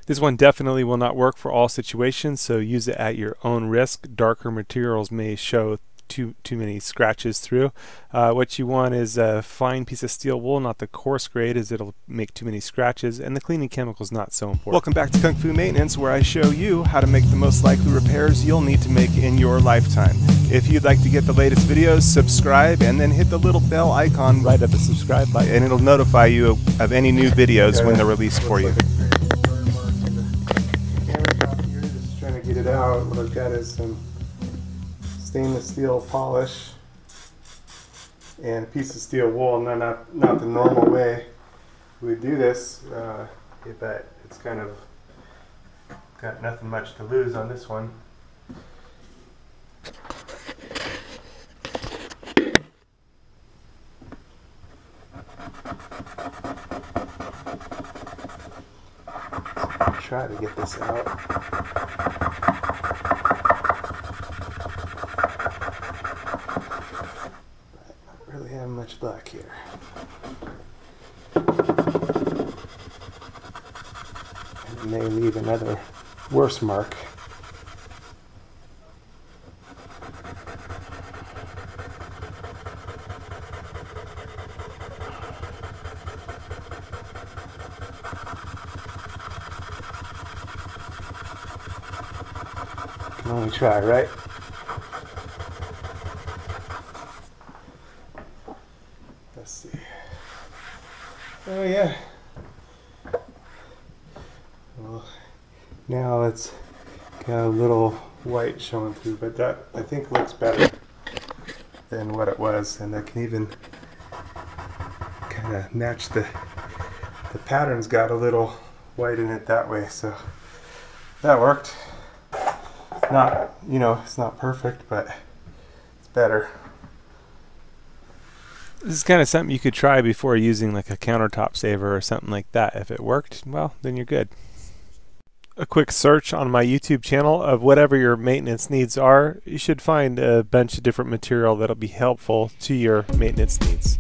This one definitely will not work for all situations, so use it at your own risk. Darker materials may show too many scratches through. What you want is a fine piece of steel wool, not the coarse grade, as it'll make too many scratches, and the cleaning chemical is not so important. Welcome back to Kung Fu Maintenance, where I show you how to make the most likely repairs you'll need to make in your lifetime. If you'd like to get the latest videos, subscribe and then hit the little bell icon right at the subscribe button, and it'll notify you of any new videos when they're released for you. Just trying to get it out. What I've got is some stainless steel polish and a piece of steel wool. Not the normal way we would do this, but it's kind of got nothing much to lose on this one. Try to get this out. Not really having much luck here. And it may leave another worse mark. Can only try, right? Let's see. Oh yeah. Well, now it's got a little white showing through, but that I think looks better than what it was, and I can even kind of match the pattern's got a little white in it that way, so that worked. Not, you know, it's not perfect, but it's better. This is kind of something you could try before using like a countertop saver or something like that. If it worked, well, then you're good. A quick search on my YouTube channel of whatever your maintenance needs are, you should find a bunch of different material that'll be helpful to your maintenance needs.